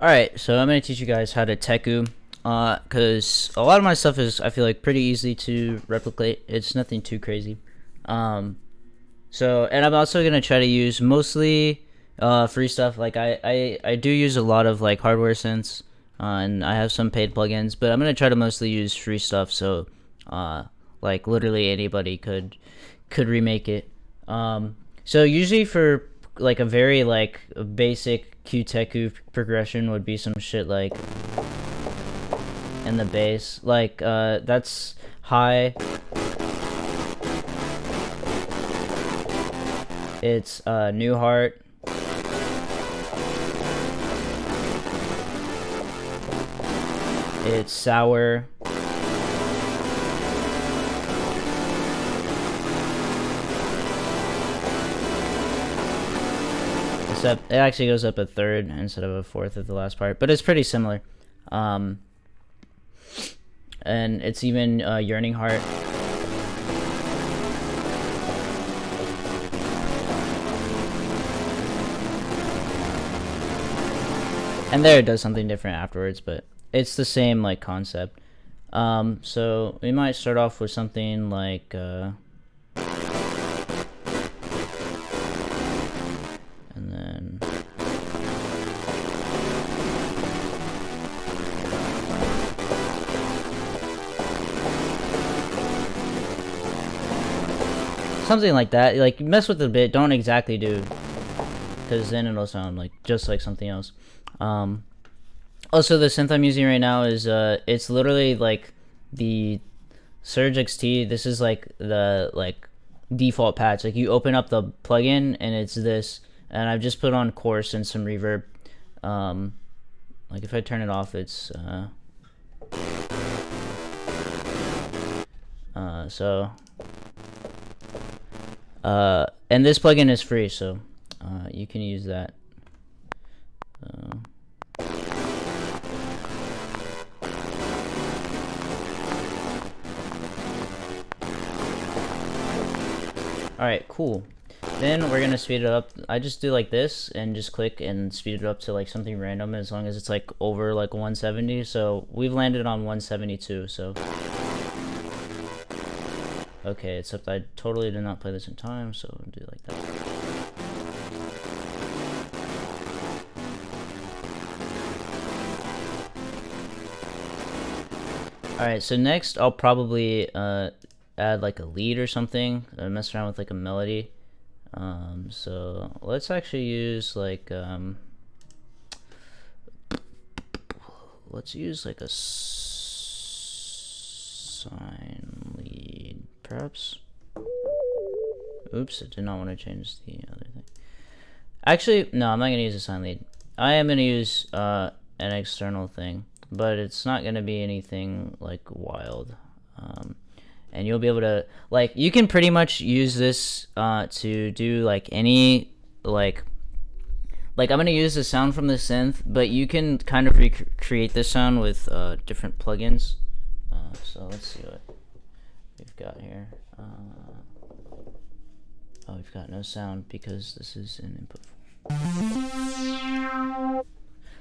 Alright, so I'm going to teach you guys how to teku, because a lot of my stuff is, I feel like, pretty easy to replicate. It's nothing too crazy. And I'm also going to try to use mostly free stuff. Like, I do use a lot of, like, hardware synths, and I have some paid plugins, but I'm going to try to mostly use free stuff, so, like, literally anybody could remake it. So usually for, like, a very, like, basic teku progression would be some shit like in the bass, like that's high, it's new heart, it's sour, except it actually goes up a third instead of a fourth at the last part, but it's pretty similar. And it's even yearning heart. And there it does something different afterwards, but it's the same like concept. So we might start off with something like and then something like that. Like, mess with it a bit, don't exactly do, because then it'll sound like just like something else. Also, the synth I'm using right now is it's literally like the Surge XT. This is like the default patch. Like, you open up the plugin and it's this, and I've just put on coarse and some reverb. Like, if I turn it off, it's and this plugin is free, so you can use that. Alright, cool. Then we're gonna speed it up. I just do like this and just click and speed it up to like something random, as long as it's like over like 170. So we've landed on 172, so okay, except I totally did not play this in time, so I'll do it like that. Alright, so next I'll probably add like a lead or something, mess around with like a melody. So let's actually use like let's use like a sine lead, perhaps. Oops, I did not want to change the other thing. Actually, no, I'm not gonna use a sine lead. I am gonna use an external thing, but it's not gonna be anything like wild. And you'll be able to, like, you can pretty much use this to do like any like I'm gonna use the sound from the synth, but you can kind of recreate this sound with different plugins. So let's see what we've got here. Oh, we've got no sound because this is an input.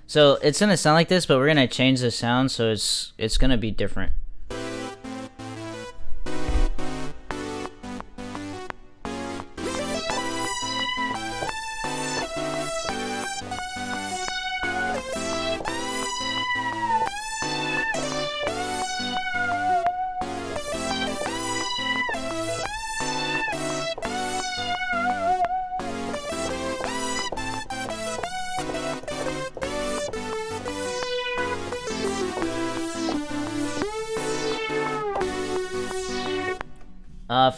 So it's gonna sound like this, but we're gonna change the sound, so it's gonna be different.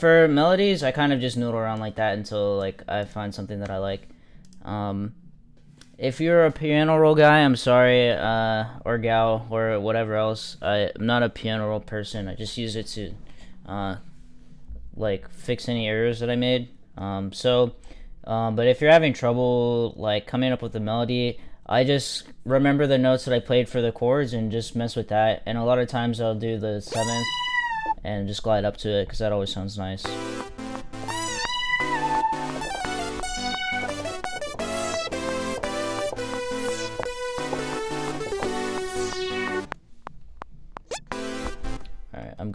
For melodies, I kind of just noodle around like that until like I find something that I like. If you're a piano roll guy, I'm sorry, or gal, or whatever else. I'm not a piano roll person. I just use it to like fix any errors that I made. But if you're having trouble like coming up with a melody, I just remember the notes that I played for the chords and just mess with that. And a lot of times I'll do the 7th and just glide up to it, because that always sounds nice.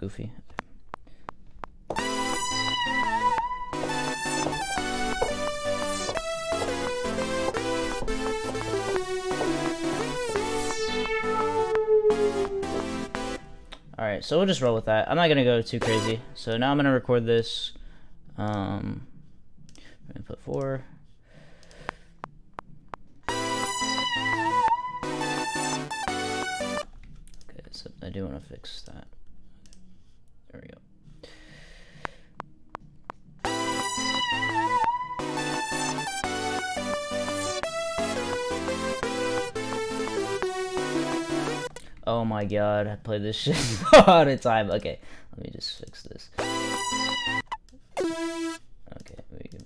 goofy. Alright, so we'll just roll with that. I'm not gonna go too crazy. So now I'm gonna record this. I'm gonna put 4. Okay, so I do want to fix that. There we go. Oh my god, I played this shit a lot of time. Okay, let me just fix this. Okay, we can.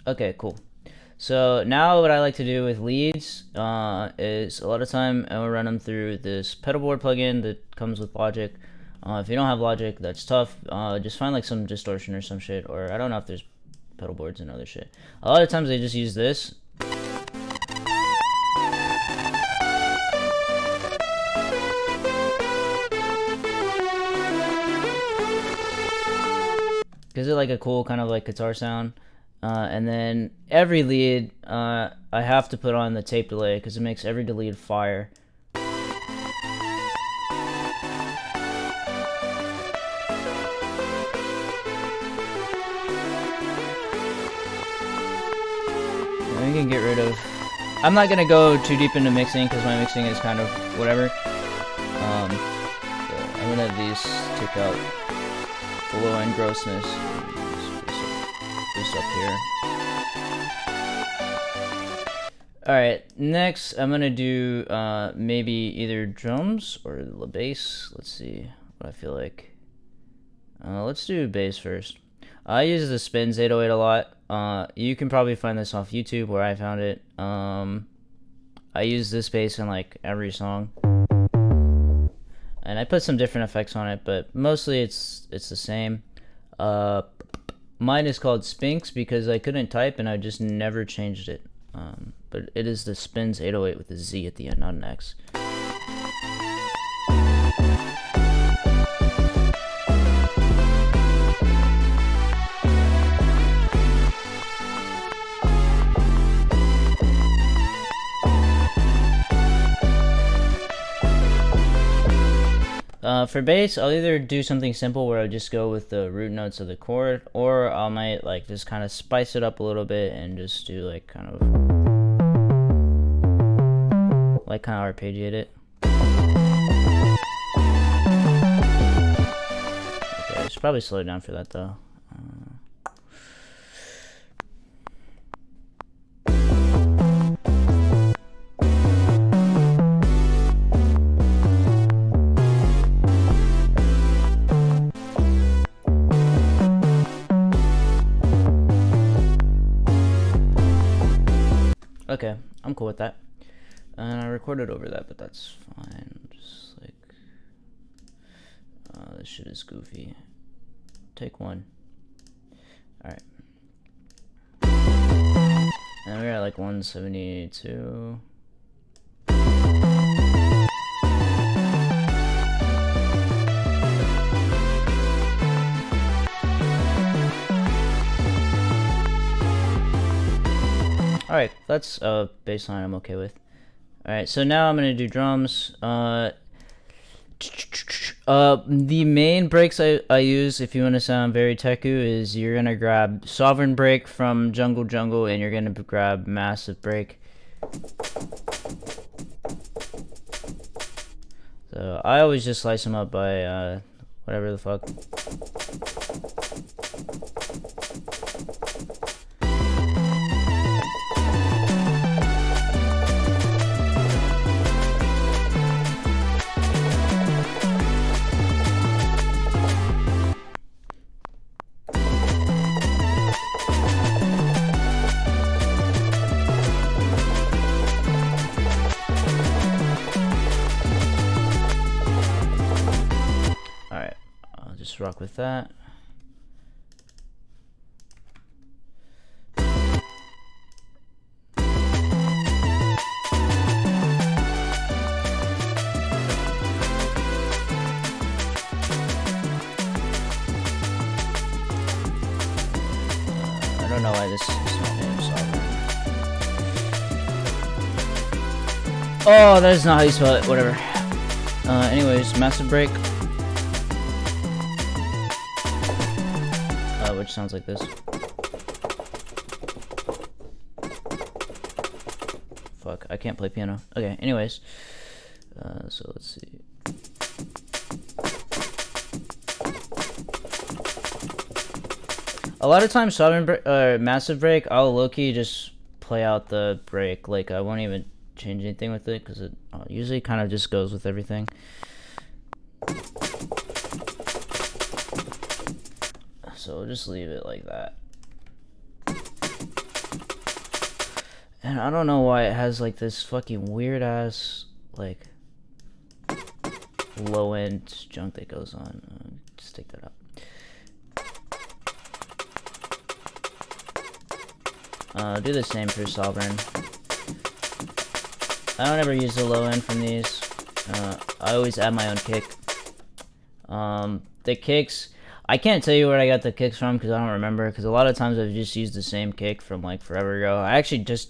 Okay, cool. So now what I like to do with leads is a lot of time I will run them through this pedal board plugin that comes with Logic. If you don't have Logic, that's tough. Just find like some distortion or some shit, or I don't know if there's pedal boards and other shit. A lot of times they just use this. Gives it like a cool kind of like guitar sound. And then every lead, I have to put on the tape delay because it makes every lead fire. And we can get rid of. I'm not gonna go too deep into mixing because my mixing is kind of whatever. So I'm gonna have these take out the low end grossness. This up here. Alright, next I'm gonna do maybe either drums or the bass. Let's see what I feel like. Let's do bass first. I use the Spins 808 a lot. You can probably find this off YouTube where I found it. I use this bass in like every song. And I put some different effects on it, but mostly it's the same. Mine is called Spinks because I couldn't type and I just never changed it. But it is the Spins 808 with a Z at the end, not an X. For bass, I'll either do something simple where I'll just go with the root notes of the chord, or I might like just kind of spice it up a little bit and just do like kind of arpeggiate it. Okay, I should probably slow it down for that though. Okay, I'm cool with that. And I recorded over that, but that's fine. Just like, this shit is goofy. Take 1. Alright. And we're at like 172. Alright, that's a baseline I'm okay with. Alright, so now I'm gonna do drums. The main breaks I use if you want to sound very teku is you're gonna grab Sovereign Break from Jungle Jungle and you're gonna grab Massive Break. So I always just slice them up by whatever the fuck. rock with that. I don't know why this is not named Sovereign. Oh, that is not how you spell it. Whatever. Anyways, Massive Break. Which sounds like this. Fuck, I can't play piano. Okay, anyways. So let's see. A lot of times, Massive Break, I'll low-key just play out the break. Like, I won't even change anything with it, because it usually kind of just goes with everything. So we'll just leave it like that. And I don't know why it has like this fucking weird ass like low end junk that goes on. Just take that out. Do the same for Sovereign. I don't ever use the low end from these. I always add my own kick. The kicks, I can't tell you where I got the kicks from because I don't remember, because a lot of times I've just used the same kick from like forever ago. I actually just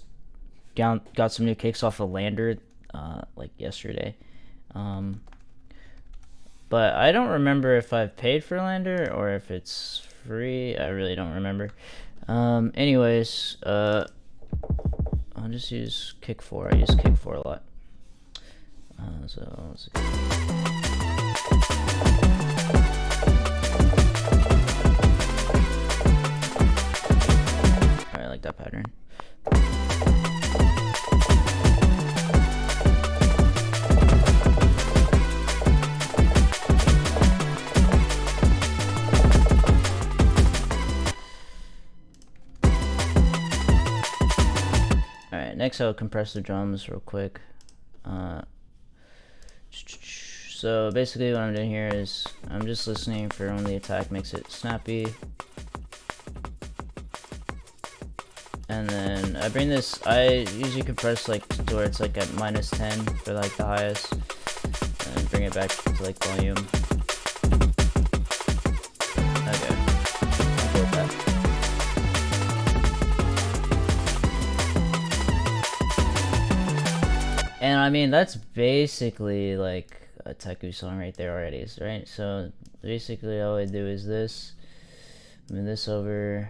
got some new kicks off of Lander like yesterday. But I don't remember if I've paid for Lander or if it's free. I really don't remember. Anyways, I'll just use kick 4. I use kick 4 a lot. So let's see. I like that pattern. Alright, next I'll compress the drums real quick. So basically what I'm doing here is I'm just listening for when the attack makes it snappy. And then I bring this, I usually compress like to where it's like at -10 for like the highest. And then bring it back to like volume. Okay, I'll go with that. And I mean, that's basically like a teku song right there already, right? So basically all I do is this, move this over,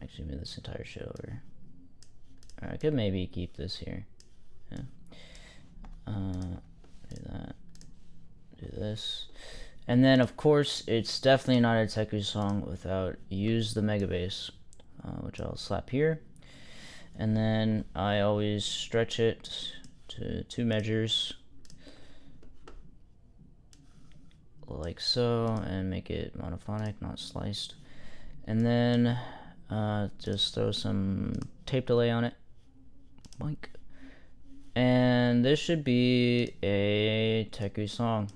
actually move this entire shit over. Or I could maybe keep this here. Yeah. Do that. Do this. And then of course it's definitely not a teku song without use the mega bass, which I'll slap here. And then I always stretch it to 2 measures. Like so, and make it monophonic, not sliced. And then just throw some tape delay on it. Boink. And this should be a teku song.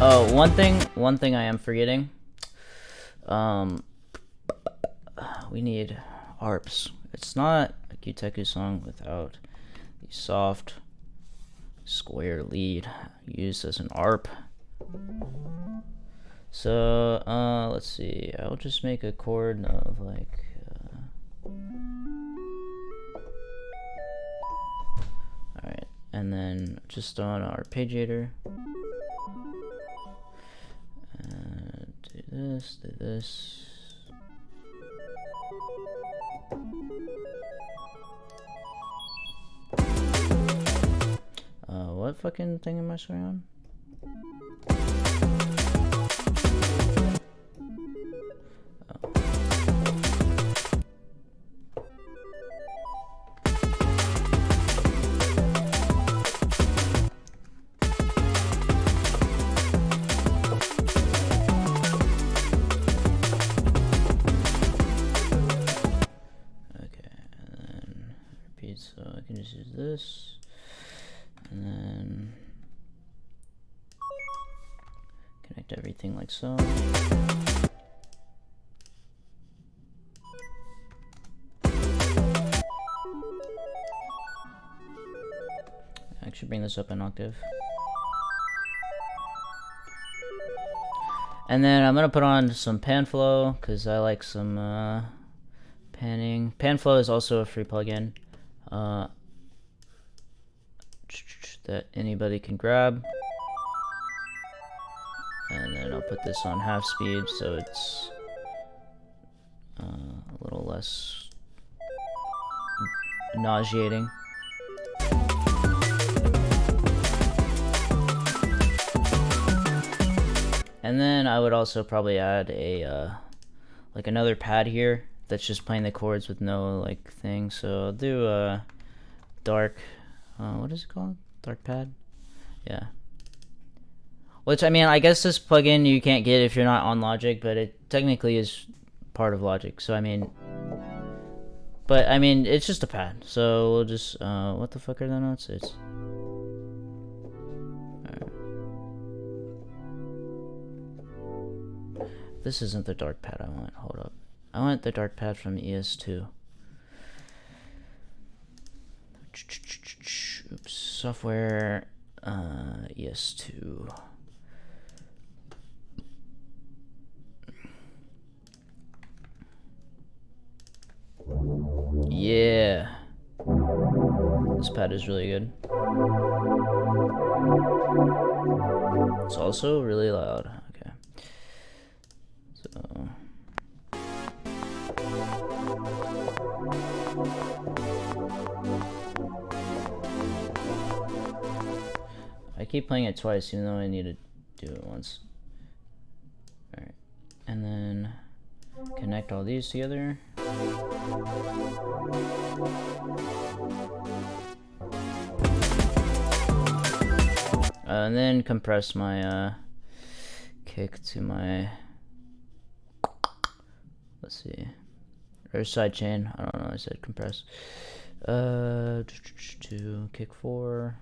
Oh, one thing I am forgetting. We need arps. It's not a cute teku song without the soft square lead used as an arp. So let's see. I'll just make a chord of like. All right, and then just on our arpeggiator. Do this, do this. What fucking thing am I swearing on? this, and then connect everything like so. Actually bring this up an octave. And then I'm gonna put on some pan flow because I like some panning. Pan flow is also a free plugin that anybody can grab. And then I'll put this on half speed so it's a little less nauseating. And then I would also probably add a like another pad here that's just playing the chords with no like thing. So I'll do a dark, what is it called? Dark pad? Yeah. Which, I mean, I guess this plugin you can't get if you're not on Logic, but it technically is part of Logic. So I mean, but I mean, it's just a pad. So we'll just, what the fuck are the notes? It's. This isn't the dark pad I want. Hold up. I want the dark pad from ES2. Oops. Software. ES2. Yeah. This pad is really good. It's also really loud. Okay. So. I keep playing it twice even though I need to do it once. Alright. And then connect all these together. And then compress my kick to my, let's see, or sidechain. I don't know. I said compress. To kick 4.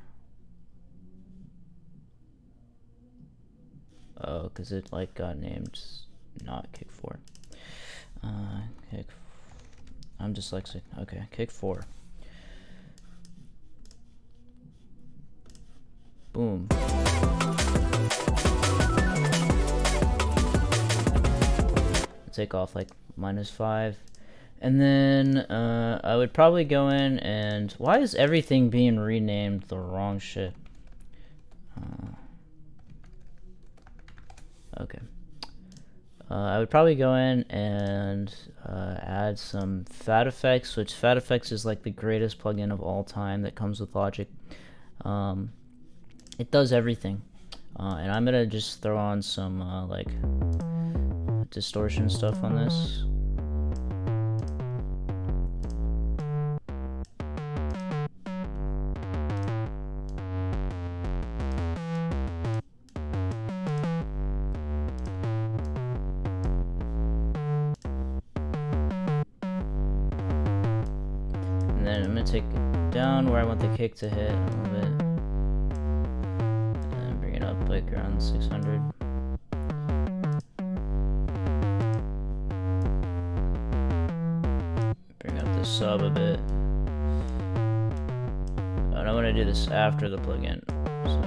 Oh, because it like got named not kick 4. I'm dyslexic. Okay, kick 4. Boom. Take off like -5. And then I would probably go in and, why is everything being renamed the wrong shit? Okay. I would probably go in and add some Fat Effects, which Fat Effects is like the greatest plugin of all time that comes with Logic. It does everything. And I'm gonna just throw on some like distortion stuff on this. And then I'm gonna take it down where I want the kick to hit a little bit. And bring it up like around 600. Bring up the sub a bit. And I want to do this after the plugin. So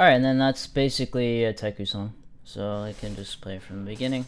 alright, and then that's basically a teku song. So I can just play from the beginning.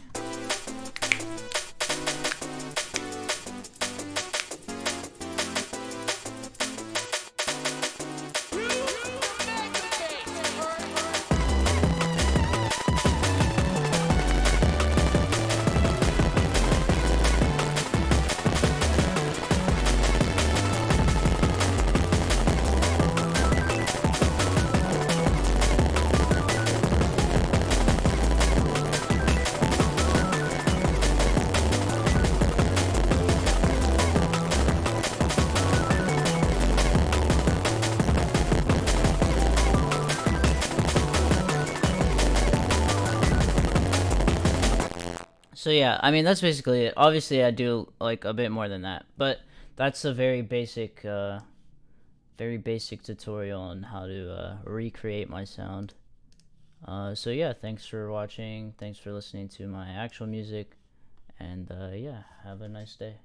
So yeah, I mean that's basically it. Obviously, I do like a bit more than that, but that's a very basic tutorial on how to recreate my sound. So yeah, thanks for watching. Thanks for listening to my actual music, and yeah, have a nice day.